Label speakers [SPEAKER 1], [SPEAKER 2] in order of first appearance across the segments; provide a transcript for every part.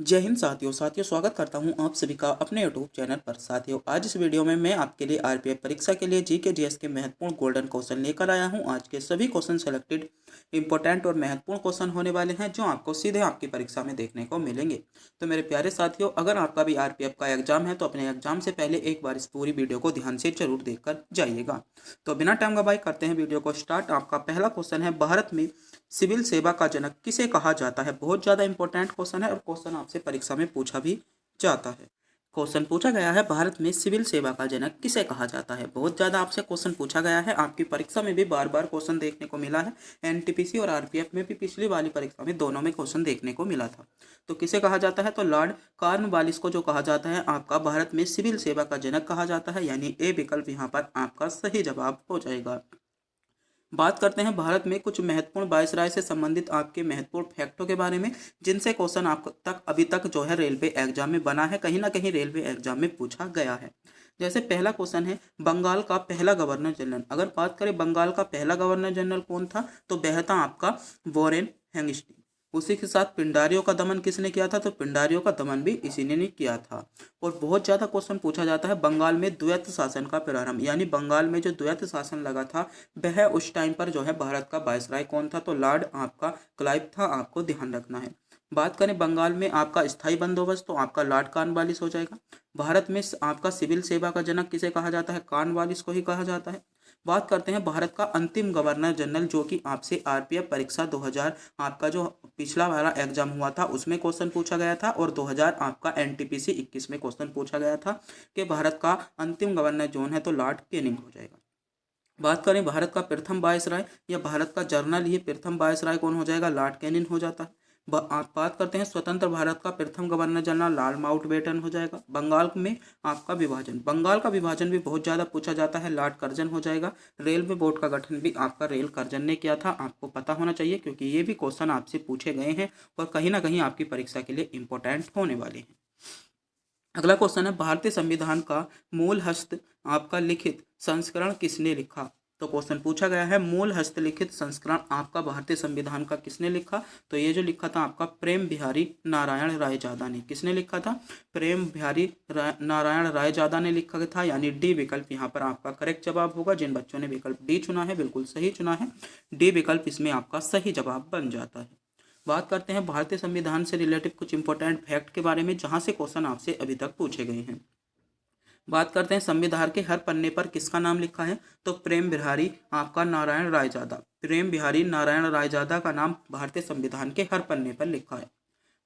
[SPEAKER 1] जय हिंद साथियों स्वागत करता हूं आप सभी का अपने यूट्यूब चैनल पर। साथियों, आज इस वीडियो में मैं आपके लिए आरपीएफ परीक्षा के लिए जीके जीएस के महत्वपूर्ण गोल्डन क्वेश्चन लेकर आया हूं। आज के सभी क्वेश्चन सेलेक्टेड इंपॉर्टेंट और महत्वपूर्ण क्वेश्चन होने वाले हैं जो आपको सीधे आपकी परीक्षा में देखने को मिलेंगे। तो मेरे प्यारे साथियों, अगर आपका भी आरपीएफ का एग्जाम है तो अपने एग्जाम से पहले एक बार इस पूरी वीडियो को ध्यान से जरूर देखकर जाइएगा। तो बिना टाइम गवाए करते हैं वीडियो को स्टार्ट। आपका पहला क्वेश्चन है, भारत में सिविल सेवा का जनक किसे कहा जाता है। बहुत ज़्यादा इंपॉर्टेंट क्वेश्चन है और क्वेश्चन आपसे परीक्षा में पूछा भी जाता है। क्वेश्चन पूछा गया है, भारत में सिविल सेवा का जनक किसे कहा जाता है। बहुत ज़्यादा आपसे क्वेश्चन पूछा गया है, आपकी परीक्षा में भी बार बार क्वेश्चन देखने को मिला है। एनटीपीसी और आरपीएफ में भी पिछली वाली परीक्षा में दोनों में क्वेश्चन देखने को मिला था। तो किसे कहा जाता है, तो लॉर्ड कॉर्नवालिस को जो कहा जाता है आपका भारत में सिविल सेवा का जनक कहा जाता है, यानी ए विकल्प यहाँ पर आपका सही जवाब हो जाएगा। बात करते हैं भारत में कुछ महत्वपूर्ण वायसराय से संबंधित आपके महत्वपूर्ण फैक्टों के बारे में, जिनसे क्वेश्चन आप तक अभी तक जो है रेलवे एग्जाम में बना है, कहीं ना कहीं रेलवे एग्जाम में पूछा गया है। जैसे पहला क्वेश्चन है, बंगाल का पहला गवर्नर जनरल। अगर बात करें बंगाल का पहला गवर्नर जनरल कौन था, तो वह था आपका वॉरेन हेंगिस्टी। उसी के साथ पिंडारियों का दमन किसने किया था, तो पिंडारियों का दमन भी इसी ने किया था। और बहुत ज़्यादा क्वेश्चन पूछा जाता है, बंगाल में द्वैत शासन का प्रारंभ, यानी बंगाल में जो द्वैत शासन लगा था वह उस टाइम पर जो है भारत का वायसराय कौन था, तो लॉर्ड आपका क्लाइव था। आपको ध्यान रखना है। बात करें बंगाल में आपका स्थायी बंदोबस्त, तो आपका लॉर्ड कॉर्नवालिस हो जाएगा। भारत में आपका सिविल सेवा का जनक किसे कहा जाता है, कॉर्नवालिस को ही कहा जाता है। बात करते हैं भारत का अंतिम गवर्नर जनरल, जो कि आपसे आरपीएफ परीक्षा 2000 आपका जो पिछला वाला एग्जाम हुआ था उसमें क्वेश्चन पूछा गया था, और 2000 आपका एनटीपीसी 21 में क्वेश्चन पूछा गया था कि भारत का अंतिम गवर्नर जोन है, तो लॉर्ड कैनिंग हो जाएगा। बात करें भारत का प्रथम वायसराय या भारत का जर्नल ही प्रथम वायसराय कौन हो जाएगा, लॉर्ड कैनिंग हो जाता है। आप बात करते हैं स्वतंत्र भारत का प्रथम गवर्नर जनरल, लॉर्ड माउंटबेटन हो जाएगा। बंगाल में आपका विभाजन, बंगाल का विभाजन भी बहुत ज़्यादा पूछा जाता है, लॉर्ड कर्जन हो जाएगा। रेलवे बोर्ड का गठन भी आपका रेल कर्जन ने किया था, आपको पता होना चाहिए क्योंकि ये भी क्वेश्चन आपसे पूछे गए हैं और कहीं ना कहीं आपकी परीक्षा के लिए इंपॉर्टेंट होने वाले हैं। अगला क्वेश्चन है, भारतीय संविधान का मूल हस्त आपका लिखित संस्करण किसने लिखा। तो क्वेश्चन पूछा गया है, मूल हस्तलिखित संस्करण आपका भारतीय संविधान का किसने लिखा, तो ये जो लिखा था आपका प्रेम बिहारी नारायण रायजादा ने। किसने लिखा था, प्रेम बिहारी नारायण रायजादा ने लिखा था, यानी डी विकल्प यहाँ पर आपका करेक्ट जवाब होगा। जिन बच्चों ने विकल्प डी चुना है बिल्कुल सही चुना है, डी विकल्प इसमें आपका सही जवाब बन जाता है। बात करते हैं भारतीय संविधान से रिलेटेड कुछ इंपॉर्टेंट फैक्ट के बारे में, जहां से क्वेश्चन आपसे अभी तक पूछे गए हैं। बात करते हैं संविधान के हर पन्ने पर किसका नाम लिखा है, तो प्रेम बिहारी आपका नारायण रायजादा, प्रेम बिहारी नारायण रायजादा का नाम भारतीय संविधान के हर पन्ने पर लिखा है।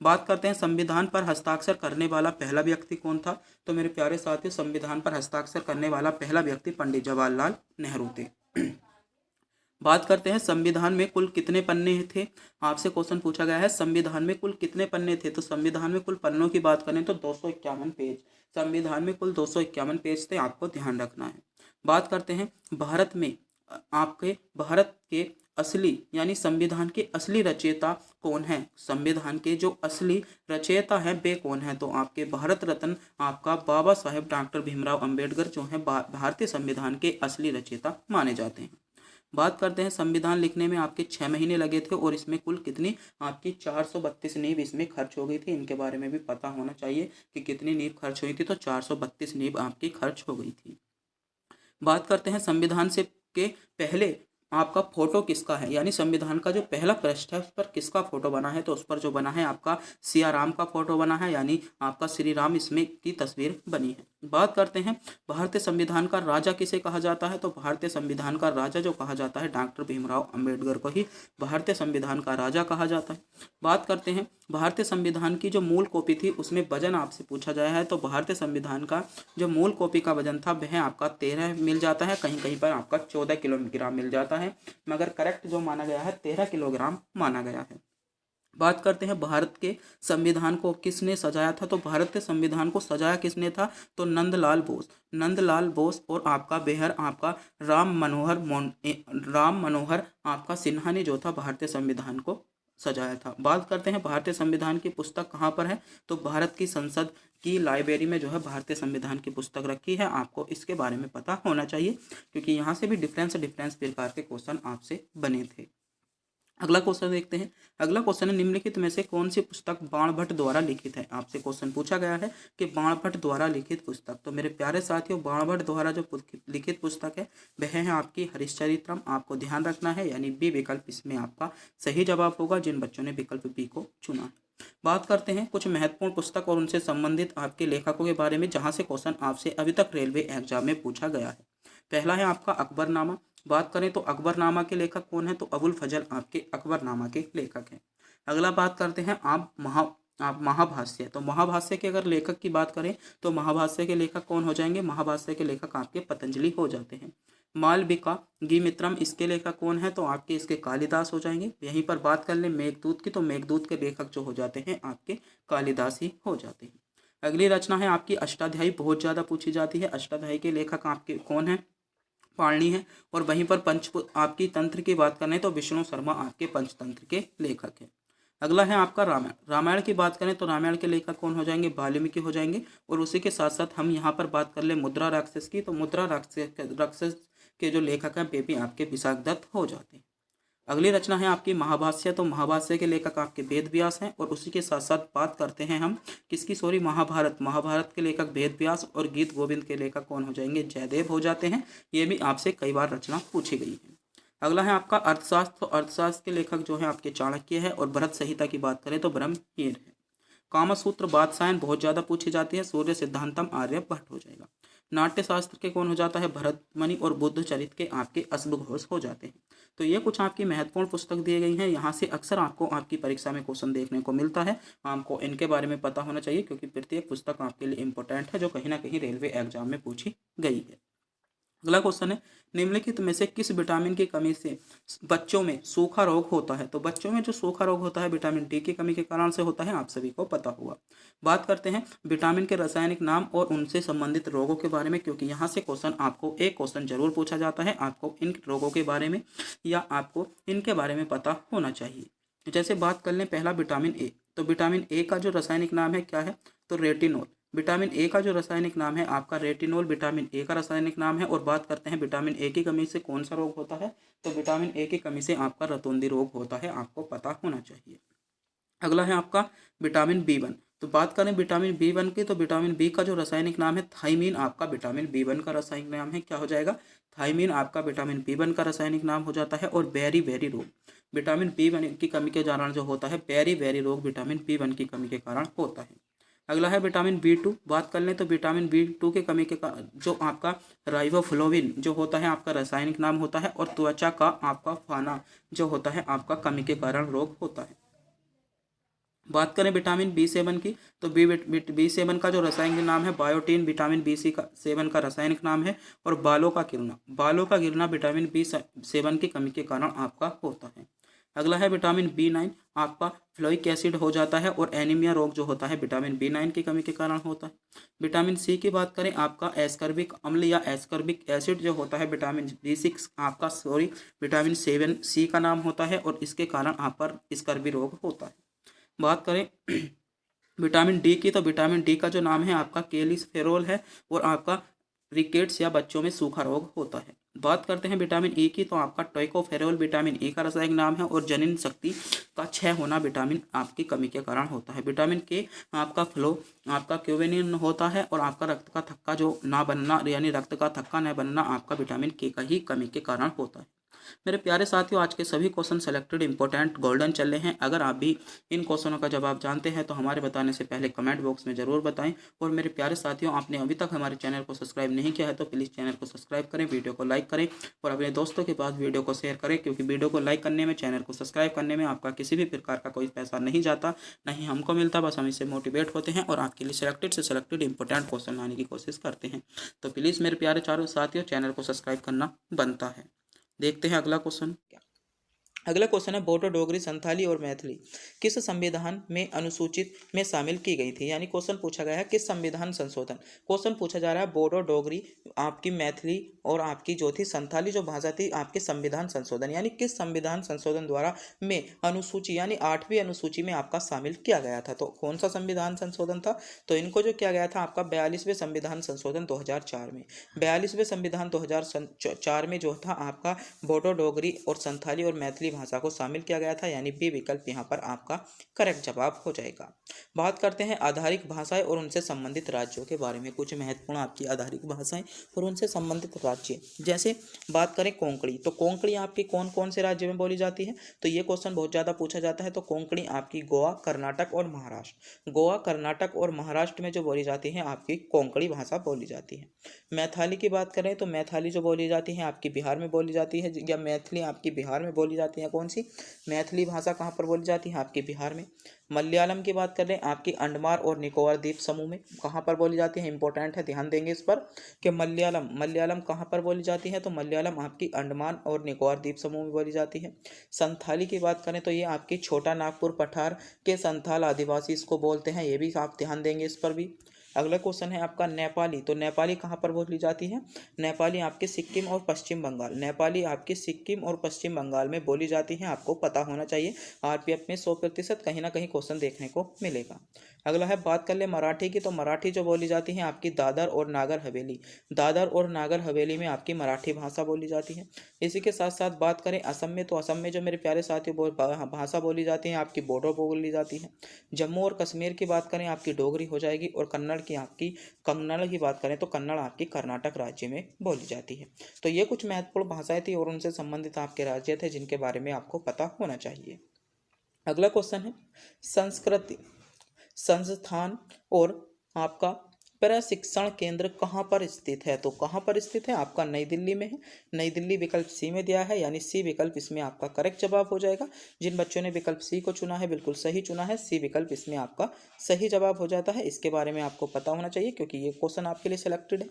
[SPEAKER 1] बात करते हैं संविधान पर हस्ताक्षर करने वाला पहला व्यक्ति कौन था, तो मेरे प्यारे साथियों, संविधान पर हस्ताक्षर करने वाला पहला व्यक्ति पंडित जवाहरलाल नेहरू थे। बात करते हैं संविधान में कुल कितने पन्ने थे, आपसे क्वेश्चन पूछा गया है संविधान में कुल कितने पन्ने थे, तो संविधान में कुल पन्नों की बात करें तो 251 पेज, संविधान में कुल 251 पेज थे, आपको ध्यान रखना है। बात करते हैं भारत में आपके भारत के असली यानी संविधान के असली रचयिता कौन है, संविधान के जो असली रचयिता है वे कौन है, तो आपके भारत रत्न आपका बाबा साहेब डॉक्टर भीमराव अंबेडकर जो है भारतीय संविधान के असली रचयिता माने जाते हैं। बात करते हैं संविधान लिखने में आपके 6 महीने लगे थे और इसमें कुल कितनी आपकी 432 नींव इसमें खर्च हो गई थी। इनके बारे में भी पता होना चाहिए कि कितनी नींव खर्च हुई थी, तो 432 नींव आपकी खर्च हो गई थी। बात करते हैं संविधान से के पहले आपका फोटो किसका है, यानी संविधान का जो पहला पृष्ठ है उस पर किसका फोटो बना है, तो उस पर जो बना है आपका सिया राम का फोटो बना है, यानी आपका श्री राम इसमें की तस्वीर बनी है। बात करते हैं भारतीय संविधान का राजा किसे कहा जाता है, तो भारतीय संविधान का राजा जो कहा जाता है डॉक्टर भीमराव अंबेडकर को ही भारतीय संविधान का राजा कहा जाता है। बात करते हैं भारतीय संविधान की जो मूल कॉपी थी उसमें वजन आपसे पूछा गया है, तो भारतीय संविधान का जो मूल कॉपी का वजन था वह आपका 13 मिल जाता है, कहीं कहीं पर आपका 14 किलोग्राम मिल जाता है, मगर करेक्ट जो माना गया है 13 किलोग्राम माना गया है। बात करते हैं भारत के संविधान को किसने सजाया था, तो भारतीय संविधान को सजाया किसने था, तो नंदलाल बोस, नंदलाल बोस और आपका बेहर आपका राम मनोहर आपका सिन्हा ने जो था भारतीय संविधान को सजाया था। बात करते हैं भारतीय संविधान की पुस्तक कहाँ पर है, तो भारत की संसद की लाइब्रेरी में जो है भारतीय संविधान की पुस्तक रखी है, आपको इसके बारे में पता होना चाहिए क्योंकि यहाँ से भी डिफरेंस प्रकार के क्वेश्चन आपसे बने थे। अगला क्वेश्चन देखते हैं। अगला क्वेश्चन है, निम्नलिखित में से कौन सी पुस्तक बाणभट्ट द्वारा लिखित है। आपसे क्वेश्चन पूछा गया है कि बाणभट्ट द्वारा लिखित पुस्तक। तो मेरे प्यारे साथियों, बाणभट्ट द्वारा जो लिखित पुस्तक है वह है आपकी हरिश्चरित्रम। आपको ध्यान रखना है, यानी बी विकल्प इसमें आपका सही जवाब होगा जिन बच्चों ने विकल्प बी को चुना है। बात करते हैं कुछ महत्वपूर्ण पुस्तक और उनसे संबंधित आपके लेखकों के बारे में, जहां से क्वेश्चन आपसे अभी तक रेलवे एग्जाम में पूछा गया है। पहला है आपका अकबरनामा। बात करें तो अकबरनामा के लेखक कौन है, तो अबुल फजल आपके अकबरनामा के लेखक हैं। अगला बात करते हैं आप महाभाष्य। तो महाभाष्य के अगर लेखक की बात करें तो महाभाष्य के लेखक कौन हो जाएंगे, महाभाष्य के लेखक आपके पतंजलि हो जाते हैं। मालविका गीमित्रम इसके लेखक कौन है, तो आपके इसके कालिदास हो जाएंगे। यहीं पर बात कर ले मेघदूत की, तो मेघदूत के लेखक जो हो जाते हैं आपके कालिदास ही हो जाते हैं। अगली रचना है आपकी अष्टाध्यायी, बहुत ज्यादा पूछी जाती है। अष्टाध्यायी के लेखक आपके कौन है, पाणिनि है। और वहीं पर पंच आपकी तंत्र की बात करें तो विष्णु शर्मा आपके पंचतंत्र के लेखक हैं। अगला है आपका रामायण। रामायण की बात करें तो रामायण के लेखक कौन हो जाएंगे, वाल्मीकि हो जाएंगे। और उसी के साथ साथ हम यहाँ पर बात कर ले मुद्रा राक्षस की, तो मुद्रा राक्षस के जो लेखक हैं वे भी आपके विशाखदत्त हो जाते हैं। अगली रचना है आपकी महाभाष्य। तो महाभाष्य के लेखक आपके वेद व्यास हैं। और उसी के साथ साथ बात करते हैं हम किसकी, सॉरी, महाभारत। महाभारत के लेखक वेद व्यास और गीत गोविंद के लेखक कौन हो जाएंगे, जयदेव हो जाते हैं। ये भी आपसे कई बार रचना पूछी गई है। अगला है आपका अर्थशास्त्र। तो अर्थशास्त्र के लेखक जो है आपके चाणक्य है। और भरत संहिता की बात करें तो ब्रह्महीन है। कामसूत्र बादशाहन बहुत ज्यादा पूछी जाती है, सूर्य सिद्धांतम आर्यभट्ट हो जाएगा। नाट्य शास्त्र के कौन हो जाता है, भरतमुनि। और बुद्ध चरित्र के आपके अश्वघोष हो जाते हैं। तो ये कुछ आपकी महत्वपूर्ण पुस्तक दी गई हैं। यहाँ से अक्सर आपको आपकी परीक्षा में क्वेश्चन देखने को मिलता है। आपको इनके बारे में पता होना चाहिए, क्योंकि प्रत्येक पुस्तक आपके लिए इंपॉर्टेंट है, जो कहीं ना कहीं रेलवे एग्जाम में पूछी गई है। अगला क्वेश्चन है, निम्नलिखित में से किस विटामिन की कमी से बच्चों में सूखा रोग होता है। तो बच्चों में जो सूखा रोग होता है विटामिन डी की कमी के कारण से होता है, आप सभी को पता होगा। बात करते हैं विटामिन के रासायनिक नाम और उनसे संबंधित रोगों के बारे में, क्योंकि यहाँ से क्वेश्चन आपको एक क्वेश्चन जरूर पूछा जाता है। आपको इन रोगों के बारे में या आपको इनके बारे में पता होना चाहिए। जैसे बात कर लें पहला विटामिन ए। तो विटामिन ए का जो रासायनिक नाम है क्या है, तो रेटिनोल। विटामिन ए का जो रासायनिक नाम है आपका रेटिनोल, विटामिन ए का रासायनिक नाम है। और बात करते हैं विटामिन ए की कमी से कौन सा रोग होता है, तो विटामिन ए की कमी से आपका रतौंधी रोग होता है, आपको पता होना चाहिए। अगला है आपका विटामिन बी1। तो बात करें विटामिन बी1 की, तो विटामिन बी का जो रासायनिक नाम है थाइमीन, आपका विटामिन बी1 का रासायनिक नाम है, क्या हो जाएगा, थाइमीन आपका विटामिन बी1 का रासायनिक नाम हो जाता है। और बेरी बेरी रोग विटामिन बी1 की कमी के कारण जो होता है, बेरी बेरी रोग विटामिन बी1 की कमी के कारण होता है। अगला है विटामिन बी2। बात कर लें तो विटामिन बी2 के कमी के जो आपका राइबोफ्लोविन जो होता है आपका रासायनिक नाम होता है। और त्वचा का आपका फाना जो होता है आपका कमी के कारण रोग होता है। बात करें विटामिन बी7 की, तो बी7 का जो रासायनिक नाम है बायोटीन, विटामिन बी7 का रासायनिक नाम है। और बालों का गिरना विटामिन बी7 की कमी के कारण आपका होता है। अगला है विटामिन बी9, आपका फ्लोइक एसिड हो जाता है। और एनीमिया रोग जो होता है विटामिन बी9 की कमी के कारण होता है। विटामिन सी की बात करें, आपका एस्कर्बिक अम्ल या एस्कर्बिक एसिड जो होता है विटामिन बी6 आपका विटामिन 7 सी का नाम होता है। और इसके कारण आप पर स्कर्बी रोग होता है। बात करें विटामिन डी की, तो विटामिन डी का जो नाम है आपका केलिसफेरोल है। और आपका रिकेट्स या बच्चों में सूखा रोग होता है। बात करते हैं विटामिन ई की, तो आपका टोइकोफेरोल विटामिन ई का रासायनिक नाम है। और जनन शक्ति का क्षय होना विटामिन आपकी कमी के कारण होता है। विटामिन के आपका फ्लो आपका क्यूवेनिन होता है। और आपका रक्त का थक्का जो ना बनना, यानी रक्त का थक्का न बनना आपका विटामिन के का ही कमी के कारण होता है। मेरे प्यारे साथियों, आज के सभी क्वेश्चन सेलेक्टेड इंपॉर्टेंट गोल्डन चल रहे हैं। अगर आप भी इन क्वेश्चनों का जवाब जानते हैं तो हमारे बताने से पहले कमेंट बॉक्स में जरूर बताएं। और मेरे प्यारे साथियों, आपने अभी तक हमारे चैनल को सब्सक्राइब नहीं किया है तो प्लीज़ चैनल को सब्सक्राइब करें, वीडियो को लाइक करें और अपने दोस्तों के पास वीडियो को शेयर करें। क्योंकि वीडियो को लाइक करने में, चैनल को सब्सक्राइब करने में आपका किसी भी प्रकार का कोई पैसा नहीं जाता, नहीं हमको मिलता, बस हम इससे मोटिवेट होते हैं और आपके लिए सेलेक्टेड से सेलेक्टेड इंपॉर्टेंट क्वेश्चन लाने की कोशिश करते हैं। तो प्लीज़ मेरे प्यारे चारों साथियों, चैनल को सब्सक्राइब करना बनता है। देखते हैं अगला क्वेश्चन। अगला क्वेश्चन है, बोडो डोगरी संथाली और मैथिली किस संविधान में अनुसूचित में शामिल की गई थी। यानी क्वेश्चन पूछा गया है किस संविधान संशोधन। क्वेश्चन पूछा जा रहा है बोडो डोगरी, आपकी मैथिली और आपकी जो थी संथाली जो भाषा थी, आपके संविधान संशोधन, यानी किस संविधान संशोधन द्वारा में अनुसूची यानी 8वीं अनुसूची में आपका शामिल किया गया था। तो कौन सा संविधान संशोधन था, तो इनको जो किया गया था आपका 42वें संविधान संशोधन 2004 में। 42वें संविधान 2004 में जो था आपका बोडो डोगरी और संथाली और मैथिली भाषा को शामिल किया गया था, यानी बी विकल्प यहाँ पर आपका करेक्ट जवाब हो जाएगा। बात करते हैं आधारिक भाषाएं और उनसे संबंधित राज्यों के बारे में। कुछ महत्वपूर्ण आपकी आधारिक भाषाएं और उनसे संबंधित राज्य, जैसे बात करें कोंकणी, तो कोंकणी आपकी कौन कौन से राज्य में बोली जाती है, तो ये क्वेश्चन बहुत ज़्यादा पूछा जाता है। तो कोंकणी आपकी गोवा, कर्नाटक और महाराष्ट्र, गोवा, कर्नाटक और महाराष्ट्र में जो बोली जाती है आपकी कोंकणी भाषा बोली जाती है। मैथिली की बात करें तो मैथिली जो बोली जाती है आपकी बिहार में बोली जाती है, या मैथिली आपकी बिहार में बोली जाती है। कौन सी मैथिली भाषा कहाँ पर बोली जाती है आपकी बिहार में। मलयालम की बात करें आपकी अंडमान और निकोबार द्वीप समूह में कहाँ पर बोली जाती है, इंपॉर्टेंट है, ध्यान देंगे इस पर कि मलयालम कहाँ पर बोली जाती है, तो मलयालम आपकी अंडमान और निकोबार द्वीप समूह में बोली जाती है। संथाली की बात करें तो ये आपकी छोटा नागपुर पठार के संथाल आदिवासी इसको बोलते हैं, ये भी आप ध्यान देंगे इस पर भी। अगला क्वेश्चन है आपका नेपाली, तो नेपाली कहाँ पर बोली जाती है, नेपाली आपके सिक्किम और पश्चिम बंगाल, नेपाली आपके सिक्किम और पश्चिम बंगाल में बोली जाती है, आपको पता होना चाहिए। आरपीएफ में 100% कहीं ना कहीं क्वेश्चन देखने को मिलेगा। अगला है बात कर ले मराठी की, तो मराठी जो बोली जाती है आपकी दादर और नागर हवेली, दादर और नागर हवेली में आपकी मराठी भाषा बोली जाती है। इसी के साथ साथ बात करें असम में, तो असम में जो मेरे प्यारे साथियों भाषा बोली जाती है आपकी बोडो बोली जाती है। जम्मू और कश्मीर की बात करें आपकी डोगरी हो जाएगी, और कन्नड़ की आपकी कन्नड़ की बात करें तो कन्नड़ आपकी कर्नाटक राज्य में बोली जाती है। तो ये कुछ महत्वपूर्ण भाषाएं थी और उनसे संबंधित आपके राज्य थे जिनके बारे में आपको पता होना चाहिए। अगला क्वेश्चन है संस्कृति संस्थान और आपका प्रशिक्षण केंद्र कहाँ पर स्थित है, तो कहाँ पर स्थित है आपका नई दिल्ली में है। नई दिल्ली विकल्प सी में दिया है, यानी सी विकल्प इसमें आपका करेक्ट जवाब हो जाएगा। जिन बच्चों ने विकल्प सी को चुना है बिल्कुल सही चुना है, सी विकल्प इसमें आपका सही जवाब हो जाता है। इसके बारे में आपको पता होना चाहिए क्योंकि ये क्वेश्चन आपके लिए सिलेक्टेड है।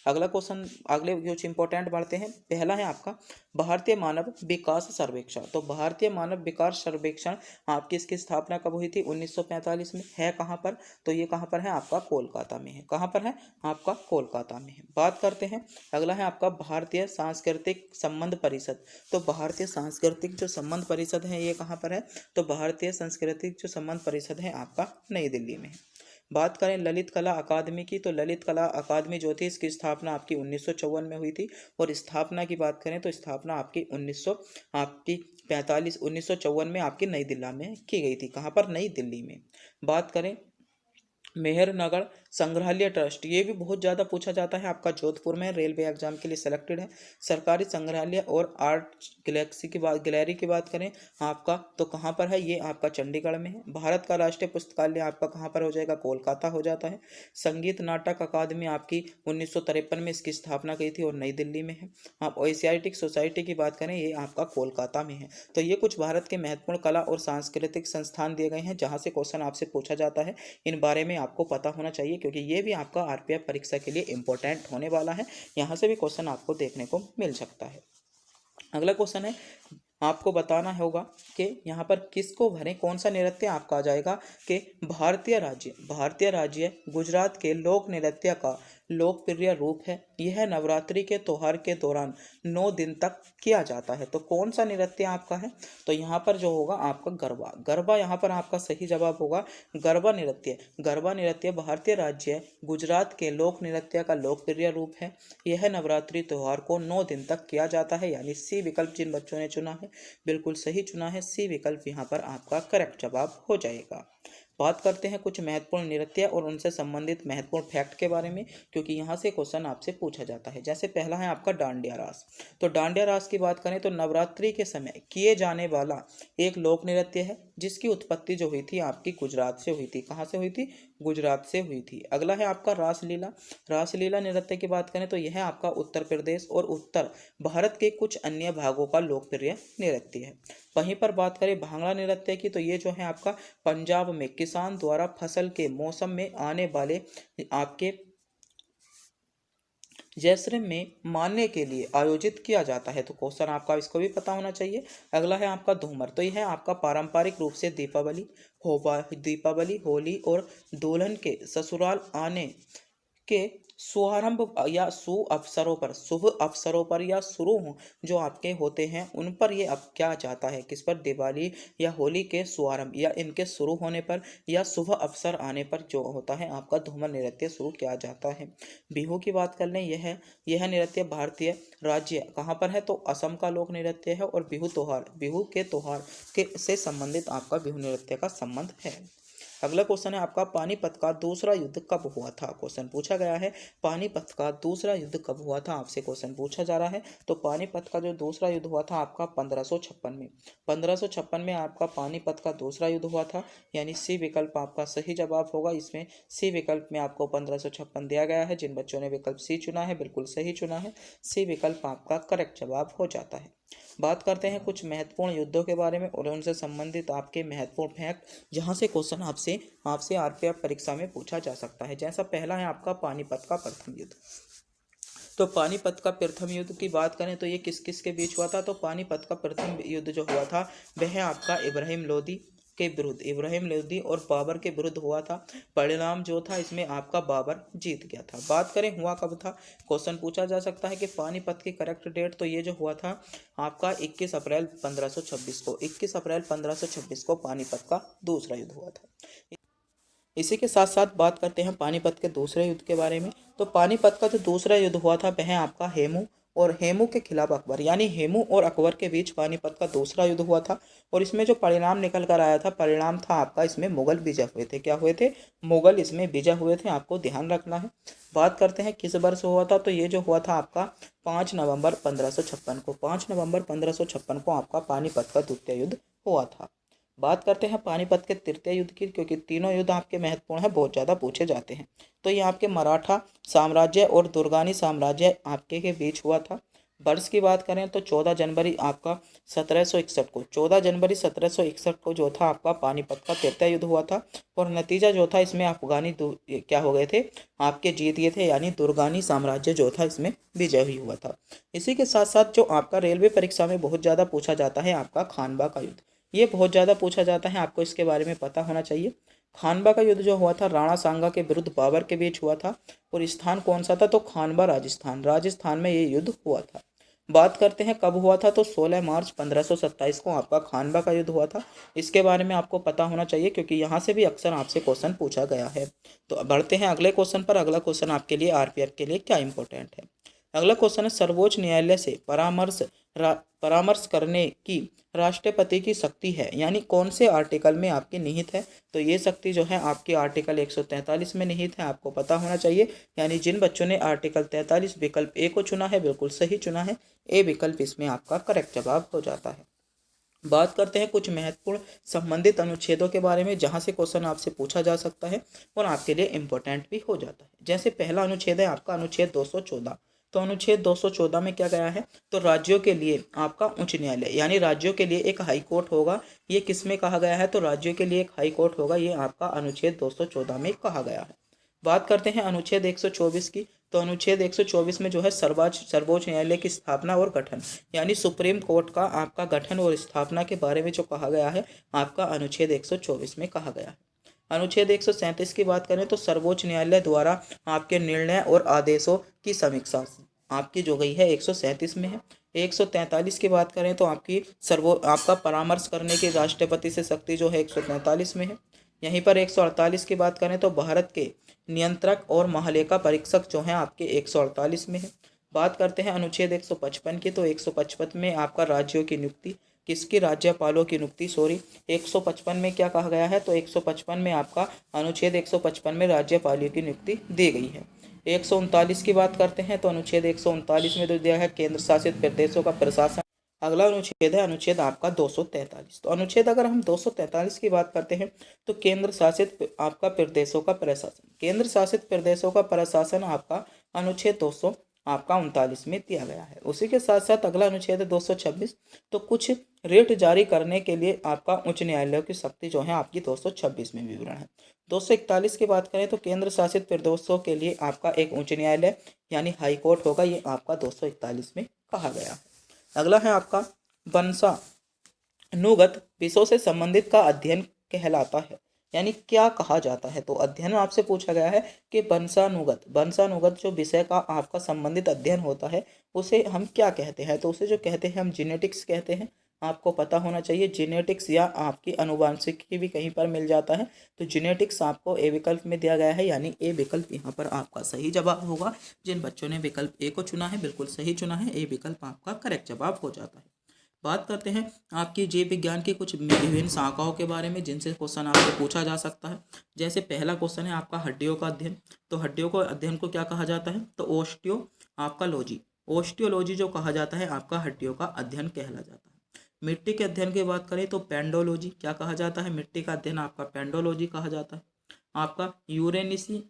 [SPEAKER 1] अगला क्वेश्चन, अगले कुछ इंपॉर्टेंट बढ़ते हैं। पहला है आपका भारतीय मानव विकास सर्वेक्षण, तो भारतीय मानव विकास सर्वेक्षण आपकी इसकी स्थापना कब हुई थी, 1945 में। है कहाँ पर, तो ये कहाँ पर है आपका कोलकाता में है। कहाँ पर है आपका कोलकाता में है। बात करते हैं, अगला है आपका भारतीय सांस्कृतिक संबंध परिषद, तो भारतीय सांस्कृतिक जो संबंध परिषद है ये कहाँ पर है, तो भारतीय सांस्कृतिक जो संबंध परिषद है आपका नई दिल्ली में है। बात करें ललित कला अकादमी की, तो ललित कला अकादमी जो थी इसकी स्थापना आपकी 1954 में हुई थी, और स्थापना की बात करें तो स्थापना आपकी 1954 में आपकी नई दिल्ली में की गई थी। कहाँ पर, नई दिल्ली में। बात करें मेहरनगढ़ संग्रहालय ट्रस्ट, ये भी बहुत ज़्यादा पूछा जाता है, आपका जोधपुर में रेलवे एग्जाम के लिए सिलेक्टेड है। सरकारी संग्रहालय और आर्ट गैलरी की बात करें आपका, तो कहाँ पर है, ये आपका चंडीगढ़ में है। भारत का राष्ट्रीय पुस्तकालय आपका कहाँ पर हो जाएगा, कोलकाता हो जाता है। संगीत नाटक अकादमी आपकी 1953 में इसकी स्थापना की थी और नई दिल्ली में है। आप एशियाटिक सोसाइटी की बात करें ये आपका कोलकाता में है। तो ये कुछ भारत के महत्वपूर्ण कला और सांस्कृतिक संस्थान दिए गए हैं जहाँ से क्वेश्चन आपसे पूछा जाता है। इन बारे में आपको पता होना चाहिए क्योंकि ये भी आपका आरपीएफ परीक्षा के लिए इंपॉर्टेंट होने वाला है। यहाँ से भी क्वेश्चन आपको देखने को मिल सकता है। अगला क्वेश्चन है, आपको बताना होगा कि यहाँ पर किसको भरें, कौन सा नृत्य आपका आ जाएगा कि भारतीय राज्य गुजरात के लोक नृत्य का लोकप्रिय रूप है। यह नवरात्रि के त्योहार के दौरान 9 दिन तक किया जाता है। तो कौन सा नृत्य आपका है, तो यहाँ पर जो होगा आपका गरबा यहाँ पर आपका सही जवाब होगा। गरबा नृत्य भारतीय राज्य गुजरात के लोक नृत्य का लोकप्रिय रूप है। यह नवरात्रि त्योहार को 9 दिन तक किया जाता है, यानी सी विकल्प जिन बच्चों ने चुना है बिल्कुल सही चुना है। सी विकल्प यहाँ पर आपका करेक्ट जवाब हो जाएगा। बात करते हैं कुछ महत्वपूर्ण नृत्य और उनसे संबंधित महत्वपूर्ण फैक्ट के बारे में क्योंकि यहाँ से क्वेश्चन आपसे पूछा जाता है। जैसे पहला है आपका डांडिया रास, तो डांडिया रास की बात करें तो नवरात्रि के समय किए जाने वाला एक लोक नृत्य है जिसकी उत्पत्ति जो हुई थी आपकी गुजरात से हुई थी। कहाँ से हुई थी, गुजरात से हुई थी। अगला है आपका रासलीला नृत्य की बात करें तो यह आपका उत्तर प्रदेश और उत्तर भारत के कुछ अन्य भागों का लोकप्रिय नृत्य है। वहीं पर बात करें भांगड़ा नृत्य की, तो ये जो है आपका पंजाब में किसान द्वारा फसल के मौसम में आने वाले आपके जैसलमेर में मानने के लिए आयोजित किया जाता है। तो क्वेश्चन आपका इसको भी पता होना चाहिए। अगला है आपका धूमर, तो यह है आपका पारंपरिक रूप से दीपावली, होली और दुल्हन के ससुराल आने के शुभारंभ या शुभ अवसरों पर या शुरू जो आपके होते हैं उन पर ये अब क्या जाता है, किस पर? दिवाली या होली के शुभारंभ या इनके शुरू होने पर या शुभ अवसर आने पर जो होता है आपका धूमर नृत्य शुरू किया जाता है। बिहू की बात कर लें, यह नृत्य भारतीय राज्य कहाँ पर है? तो असम का लोक नृत्य है और बिहू के त्योहार के से संबंधित आपका बिहू नृत्य का संबंध है। अगला क्वेश्चन है आपका, पानीपत का दूसरा युद्ध कब हुआ था? क्वेश्चन पूछा गया है पानीपत का दूसरा युद्ध कब हुआ था, आपसे क्वेश्चन पूछा जा रहा है। तो पानीपत का जो दूसरा युद्ध हुआ था आपका 1556 में। 1556 में आपका पानीपत का दूसरा युद्ध हुआ था, यानी सी विकल्प आपका सही जवाब होगा। इसमें सी विकल्प में आपको 1556 दिया गया है। जिन बच्चों ने विकल्प सी चुना है बिल्कुल सही चुना है, सी विकल्प आपका करेक्ट जवाब हो जाता है। बात करते हैं कुछ महत्वपूर्ण युद्धों के बारे में और उनसे संबंधित आपके महत्वपूर्ण फैक्ट, जहां से क्वेश्चन आपसे आरपीएफ परीक्षा में पूछा जा सकता है। जैसा पहला है आपका पानीपत का प्रथम युद्ध। तो पानीपत का प्रथम युद्ध की बात करें तो ये किस किस के बीच हुआ था? तो पानीपत का प्रथम युद्ध जो हुआ था वह आपका इब्राहिम लोदी और बाबर के विरुद्ध हुआ था। परिणाम जो था इसमें आपका बाबर जीत गया था। बात करें हुआ कब था, क्वेश्चन पूछा जा सकता है कि पानीपत की करेक्ट डेट, तो ये जो हुआ था आपका 21 अप्रैल 1526 को। 21 अप्रैल 1526 को पानीपत का दूसरा युद्ध हुआ था। इसी के साथ साथ बात करते हैं पानीपत के दूसरे युद्ध के बारे में। तो पानीपत का जो दूसरा युद्ध हुआ था वह आपका हेमू के खिलाफ अकबर, यानी हेमू और अकबर के बीच पानीपत का दूसरा युद्ध हुआ था। और इसमें जो परिणाम निकल कर आया था, परिणाम था आपका इसमें मुगल विजय हुए थे। क्या हुए थे? मुगल इसमें विजय हुए थे, आपको ध्यान रखना है। बात करते हैं किस वर्ष हुआ था, तो ये जो हुआ था आपका 5 नवंबर 1556 को। 5 नवंबर 1556 को आपका पानीपत का द्वितीय युद्ध हुआ था। बात करते हैं पानीपत के तृतीय युद्ध की, क्योंकि तीनों युद्ध आपके महत्वपूर्ण हैं, बहुत ज़्यादा पूछे जाते हैं। तो ये आपके मराठा साम्राज्य और दुर्गानी साम्राज्य आपके के बीच हुआ था। वर्ष की बात करें तो 14 जनवरी आपका 1761 को, 14 जनवरी 1761 को जो था आपका पानीपत का तृतीय युद्ध हुआ था। और नतीजा जो था इसमें अफगानी क्या हो गए थे, आपके जीत गए थे, यानी दुर्गानी साम्राज्य जो था इसमें विजय हुआ था। इसी के साथ साथ जो आपका रेलवे परीक्षा में बहुत ज़्यादा पूछा जाता है आपका खानवा का युद्ध, ये बहुत ज़्यादा पूछा जाता है, आपको इसके बारे में पता होना चाहिए। खानवा का युद्ध जो हुआ था राणा सांगा के विरुद्ध बाबर के बीच हुआ था। और स्थान कौन सा था? तो खानवा राजस्थान में ये युद्ध हुआ था। बात करते हैं कब हुआ था, तो 16 मार्च 1527 को आपका खानवा का युद्ध हुआ था। इसके बारे में आपको पता होना चाहिए, क्योंकि यहाँ से भी अक्सर आपसे क्वेश्चन पूछा गया है। तो बढ़ते हैं अगले क्वेश्चन पर। अगला क्वेश्चन आपके लिए आरपीएफ के लिए क्या इंपॉर्टेंट है। अगला क्वेश्चन है, सर्वोच्च न्यायालय से परामर्श करने की राष्ट्रपति की शक्ति है, यानी कौन से आर्टिकल में आपकी निहित है? तो ये शक्ति जो है आपकी आर्टिकल 143 में निहित है, आपको पता होना चाहिए। यानी जिन बच्चों ने आर्टिकल 43 विकल्प ए को चुना है बिल्कुल सही चुना है, ए विकल्प इसमें आपका करेक्ट जवाब हो जाता है। बात करते हैं कुछ महत्वपूर्ण संबंधित अनुच्छेदों के बारे में, जहां से क्वेश्चन आपसे पूछा जा सकता है और आपके लिए इंपॉर्टेंट भी हो जाता है। जैसे पहला अनुच्छेद है आपका अनुच्छेद 214। तो अनुच्छेद 214 में क्या गया है, तो राज्यों के लिए आपका उच्च न्यायालय, यानी राज्यों के लिए एक हाई कोर्ट होगा। ये किस में कहा गया है, तो राज्यों के लिए एक हाई कोर्ट होगा, ये आपका अनुच्छेद 214 में कहा गया है। बात करते हैं अनुच्छेद 124 की। तो अनुच्छेद 124 में जो है सर्वोच्च न्यायालय की स्थापना और गठन, यानी सुप्रीम कोर्ट का आपका गठन और स्थापना के बारे में जो कहा गया है आपका अनुच्छेद 124 में कहा गया है। अनुच्छेद 137 की बात करें तो सर्वोच्च न्यायालय द्वारा आपके निर्णय और आदेशों की समीक्षा आपकी जो गई है 137 में है। 143 की बात करें तो आपका परामर्श करने की राष्ट्रपति से शक्ति जो है 143 में है। यहीं पर 148 की बात करें तो भारत के नियंत्रक और महालेखा परीक्षक जो हैं आपके 148 में है। बात करते हैं अनुच्छेद 155 की। तो 155 में आपका राज्यों की नियुक्ति, किसकी? राज्यपालों की नियुक्ति, 155 में क्या कहा गया है, तो 155 में आपका अनुच्छेद 155 में राज्यपालों की नियुक्ति दी गई है। 139 की बात करते हैं तो अनुच्छेद 139 में तो दिया है केंद्र शासित प्रदेशों का प्रशासन। अगला अनुच्छेद है अनुच्छेद आपका 243। तो अनुच्छेद अगर हम 243 की बात करते हैं तो केंद्र शासित आपका प्रदेशों का प्रशासन, केंद्र शासित प्रदेशों का प्रशासन आपका अनुच्छेद 200 आपका 39 में दिया गया है। उसी के साथ साथ अगला अनुच्छेद है 226। तो कुछ रेट जारी करने के लिए आपका उच्च न्यायालय की शक्ति जो है आपकी 226 में विवरण है। 241 की बात करें तो केंद्र शासित प्रदेशों के लिए आपका एक उच्च न्यायालय यानी हाई कोर्ट होगा, ये आपका 241 में कहा गया है। अगला है आपका वंशानुगत विषयों से संबंधित का अध्ययन कहलाता है। यानी क्या कहा जाता है। तो अध्ययन में आपसे पूछा गया है कि वंशानुगत जो विषय का आपका संबंधित अध्ययन होता है उसे हम क्या कहते हैं। तो उसे जो कहते हैं हम जेनेटिक्स कहते हैं। आपको पता होना चाहिए जेनेटिक्स, या आपकी आनुवांशिकी भी कहीं पर मिल जाता है। तो जेनेटिक्स आपको ए विकल्प में दिया गया है, यानी ए विकल्प यहाँ पर आपका सही जवाब होगा। जिन बच्चों ने विकल्प ए को चुना है बिल्कुल सही चुना है, ए विकल्प आपका करेक्ट जवाब हो जाता है। बात करते हैं आपकी जीव विज्ञान की कुछ विभिन्न शाखाओं के बारे में जिनसे क्वेश्चन आपसे पूछा जा सकता है। जैसे पहला क्वेश्चन है आपका हड्डियों का अध्ययन। तो हड्डियों को अध्ययन को क्या कहा जाता है। तो ओस्टियोलॉजी जो कहा जाता है आपका हड्डियों का अध्ययन कहला जाता है। मिट्टी के अध्ययन की बात करें तो पेंडोलॉजी क्या कहा जाता है। मिट्टी का अध्ययन आपका पेंडोलॉजी कहा जाता है। आपका यूरेनिसी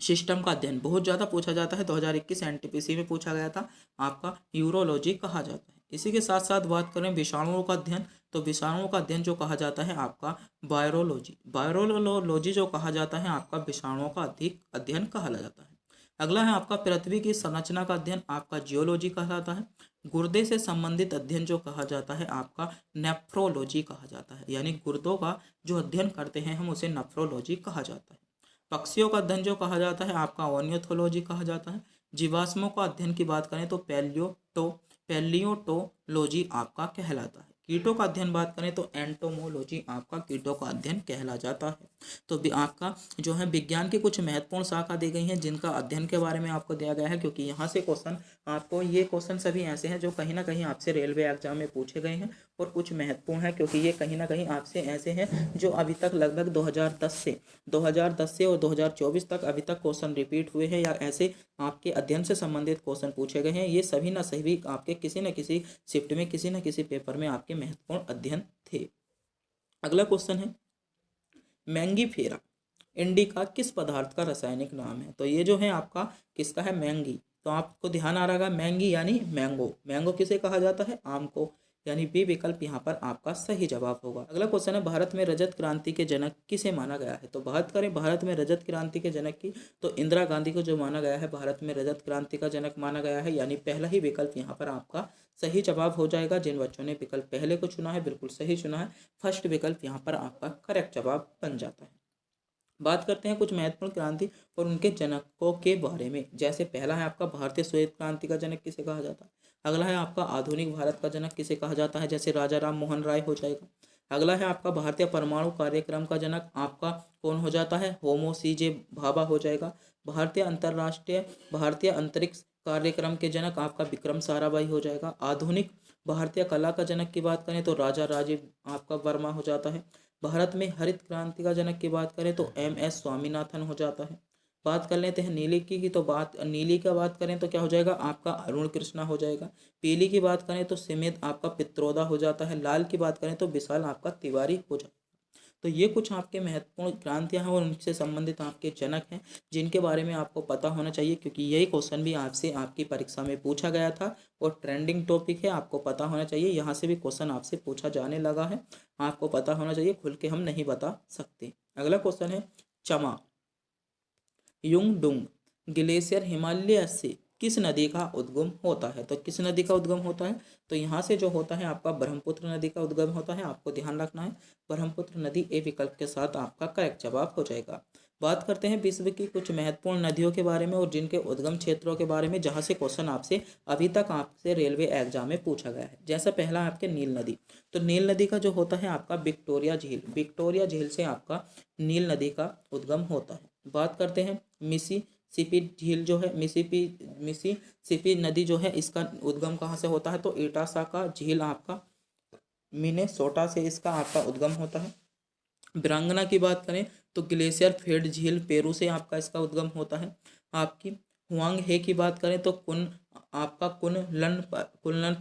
[SPEAKER 1] सिस्टम का अध्ययन बहुत ज़्यादा पूछा जाता है, 2021 एनटीपीसी में पूछा गया था, आपका यूरोलॉजी कहा जाता है। इसी के साथ साथ बात करें विषाणुओं का अध्ययन। तो विषाणुओं का अध्ययन जो कहा जाता है आपका वायरोलॉजी जो कहा जाता है आपका विषाणुओं का अधिक अध्ययन कहा जाता है। अगला है आपका पृथ्वी की संरचना का अध्ययन, आपका जियोलॉजी कहलाता है। गुर्दे से संबंधित अध्ययन जो कहा जाता है आपका नेफ्रोलॉजी कहा जाता है, यानी गुर्दों का जो अध्ययन करते हैं हम उसे नेफ्रोलॉजी कहा जाता है। पक्षियों का अध्ययन जो कहा जाता है आपका ऑर्निथोलॉजी कहा जाता है। जीवाश्मों का अध्ययन की बात करें तो पैलियोटोलॉजी आपका कहलाता है। कीटों का अध्ययन बात करें तो एंटोमोलॉजी आपका कीटों का अध्ययन कहला जाता है। तो भी आपका जो है विज्ञान की कुछ महत्वपूर्ण शाखा दी गई हैं जिनका अध्ययन के बारे में आपको दिया गया है, क्योंकि यहाँ से क्वेश्चन आपको ये क्वेश्चन सभी ऐसे हैं जो कहीं ना कहीं आपसे रेलवे एग्जाम में पूछे गए हैं और कुछ महत्वपूर्ण है, क्योंकि ये कहीं ना कहीं आपसे ऐसे हैं जो अभी तक लगभग 2010 से और 2024 तक अभी तक क्वेश्चन रिपीट हुए हैं, या ऐसे आपके अध्ययन से संबंधित क्वेश्चन पूछे गए हैं। ये सभी ना सभी आपके किसी न किसी शिफ्ट में किसी न किसी पेपर में आपके महत्वपूर्ण अध्ययन थे। अगला क्वेश्चन है मैंगीफेरा इंडिका किस पदार्थ का रासायनिक नाम है। तो ये जो है आपका किसका है, मैंगी। तो आपको ध्यान आ रहा है मैंगी यानी मैंगो किसे कहा जाता है, आम को, यानी बी विकल्प यहाँ पर आपका सही जवाब होगा। अगला क्वेश्चन है भारत में रजत क्रांति के जनक किसे माना गया है। तो बात करें भारत में रजत क्रांति के जनक की तो इंदिरा गांधी को जो माना गया है भारत में रजत क्रांति का जनक माना गया है, यानी पहला ही विकल्प यहाँ पर आपका सही जवाब हो जाएगा। जिन बच्चों ने विकल्प पहले को चुना है बिल्कुल सही चुना है, फर्स्ट विकल्प यहाँ पर आपका करेक्ट जवाब बन जाता है। बात करते हैं कुछ महत्वपूर्ण क्रांति और उनके जनकों के बारे में। जैसे पहला है आपका भारतीय श्वेत क्रांति का जनक किसे कहा जाता है। अगला है आपका आधुनिक भारत का जनक किसे कहा जाता है, जैसे राजा राम मोहन राय हो जाएगा। अगला है आपका भारतीय परमाणु कार्यक्रम का जनक आपका कौन हो जाता है, होमो सी जे भाभा हो जाएगा। भारतीय अंतरिक्ष कार्यक्रम के जनक आपका विक्रम साराभाई हो जाएगा। आधुनिक भारतीय कला का जनक की बात करें तो राजा राजीव आपका वर्मा हो जाता है। भारत में हरित क्रांति का जनक की बात करें तो एम.एस. स्वामीनाथन हो जाता है। बात कर लेते हैं नीली की तो नीली का बात करें तो क्या हो जाएगा आपका अरुण कृष्णा हो जाएगा। पीली की बात करें तो सिमित आपका पित्रोदा हो जाता है। लाल की बात करें तो विशाल आपका तिवारी हो जाता है। तो ये कुछ आपके महत्वपूर्ण क्रांतियां हैं और उनसे संबंधित आपके जनक हैं जिनके बारे में आपको पता होना चाहिए, क्योंकि यही क्वेश्चन भी आपसे आपकी परीक्षा में पूछा गया था और ट्रेंडिंग टॉपिक है, आपको पता होना चाहिए। यहाँ से भी क्वेश्चन आपसे पूछा जाने लगा है, आपको पता होना चाहिए, खुल के हम नहीं बता सकते। अगला क्वेश्चन है चमा युंगडुंग ग्लेशियर हिमालय से किस नदी का उद्गम होता है। तो किस नदी का उद्गम होता है, तो यहाँ से जो होता है आपका ब्रह्मपुत्र नदी का उद्गम होता है। आपको ध्यान रखना है ब्रह्मपुत्र नदी ए विकल्प के साथ आपका करेक्ट जवाब हो जाएगा। बात करते हैं विश्व की कुछ महत्वपूर्ण नदियों के बारे में और जिनके उद्गम क्षेत्रों के बारे में, जहाँ से क्वेश्चन आपसे अभी तक आपसे रेलवे एग्जाम में पूछा गया है। जैसा पहला आपके नील नदी, तो नील नदी का जो होता है आपका विक्टोरिया झील से आपका नील नदी का उद्गम होता है। बात करते हैं मिसिसिपी झील जो है मिसिसिपी नदी जो है इसका उद्गम कहाँ से होता है, तो इटासा का झील आपका मिनेसोटा से इसका आपका उद्गम होता है। वीरांगना की बात करें तो ग्लेशियर फेड झील पेरू से आपका इसका उद्गम होता है। आपकी हुआंग हे की बात करें तो कुनलन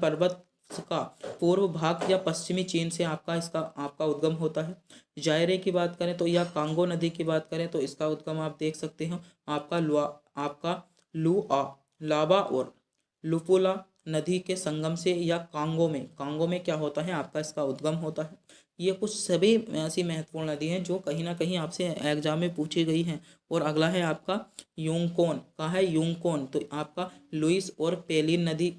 [SPEAKER 1] पर्वत का पूर्व भाग या पश्चिमी चीन से आपका उद्गम होता है। जायरे की बात करें तो या कांगो नदी की बात करें तो इसका उद्गम आप देख सकते हो आपका लाबा और लुपुला नदी के संगम से, या कांगो में क्या होता है आपका इसका उद्गम होता है। ये कुछ सभी ऐसी महत्वपूर्ण नदी हैं जो कहीं ना कहीं आपसे एग्जाम में पूछी गई हैं। और अगला है आपका यूंगकोन, कहाँ है यूंगकोन, तो आपका लुइस और पेलिन नदी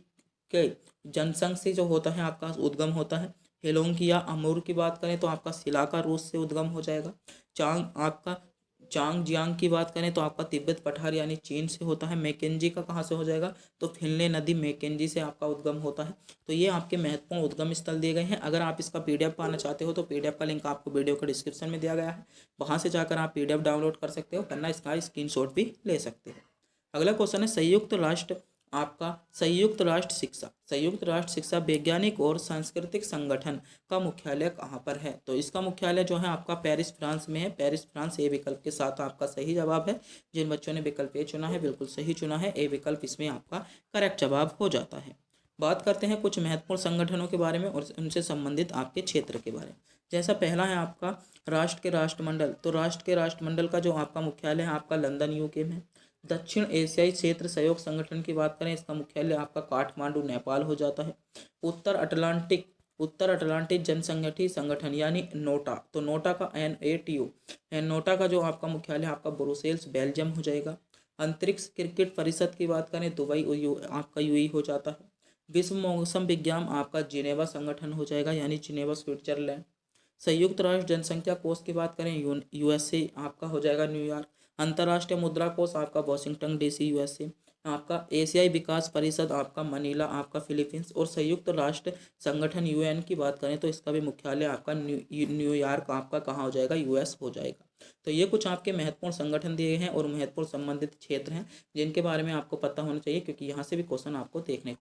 [SPEAKER 1] के जनसंघ से जो होता है आपका उद्गम होता है। हेलोंगी या अमूर की बात करें तो आपका सिलाका रूस से उद्गम हो जाएगा। चांगजियांग की बात करें तो आपका तिब्बत पठार यानी चीन से होता है। मैकेंजी का कहाँ से हो जाएगा, तो फिनले नदी मैकेंजी से आपका उद्गम होता है। तो ये आपके महत्वपूर्ण उद्गम स्थल दिए गए हैं। अगर आप इसका पीडीएफ पाना चाहते हो तो पीडीएफ का लिंक आपको वीडियो के डिस्क्रिप्शन में दिया गया है, वहाँ से जाकर आप पीडीएफ डाउनलोड कर सकते हो, वरना इसका स्क्रीनशॉट भी ले सकते हो। अगला क्वेश्चन है संयुक्त राष्ट्र शिक्षा। संयुक्त राष्ट्र शिक्षा वैज्ञानिक और सांस्कृतिक संगठन का मुख्यालय कहाँ पर है, तो इसका मुख्यालय जो है आपका पेरिस फ्रांस में है। पेरिस फ्रांस ए विकल्प के साथ आपका सही जवाब है। जिन बच्चों ने विकल्प ए चुना है बिल्कुल सही चुना है, ए विकल्प इसमें आपका करेक्ट जवाब हो जाता है। बात करते हैं कुछ महत्वपूर्ण संगठनों के बारे में और उनसे संबंधित आपके क्षेत्र के बारे में। जैसा पहला है आपका राष्ट्र के राष्ट्रमंडल, तो राष्ट्र के राष्ट्रमंडल का जो आपका मुख्यालय है आपका लंदन यूके में। दक्षिण एशियाई क्षेत्र सहयोग संगठन की बात करें, इसका मुख्यालय आपका काठमांडू नेपाल हो जाता है। उत्तर अटलांटिक जनसंगठन संगठन यानी नोटा, तो नोटा का NATO नोटा का जो आपका मुख्यालय आपका ब्रुसेल्स बेल्जियम हो जाएगा। अंतरिक्ष क्रिकेट परिषद की बात करें दुबई आपका UAE हो जाता है। विश्व मौसम विज्ञान आपका जिनेवा संगठन हो जाएगा यानी जिनेवा स्विट्जरलैंड। संयुक्त राष्ट्र जनसंख्या कोष की बात करें USA आपका हो जाएगा न्यूयॉर्क। अंतर्राष्ट्रीय मुद्रा कोष आपका वाशिंगटन DC USA। आपका एशियाई विकास परिषद आपका मनीला आपका फिलीपींस। और संयुक्त राष्ट्र संगठन UN की बात करें तो इसका भी मुख्यालय आपका न्यूयॉर्क आपका कहाँ हो जाएगा, US हो जाएगा। तो ये कुछ आपके महत्वपूर्ण संगठन दिए हैं और महत्वपूर्ण संबंधित क्षेत्र हैं जिनके बारे में आपको पता होना चाहिए, क्योंकि यहाँ से भी क्वेश्चन आपको देखने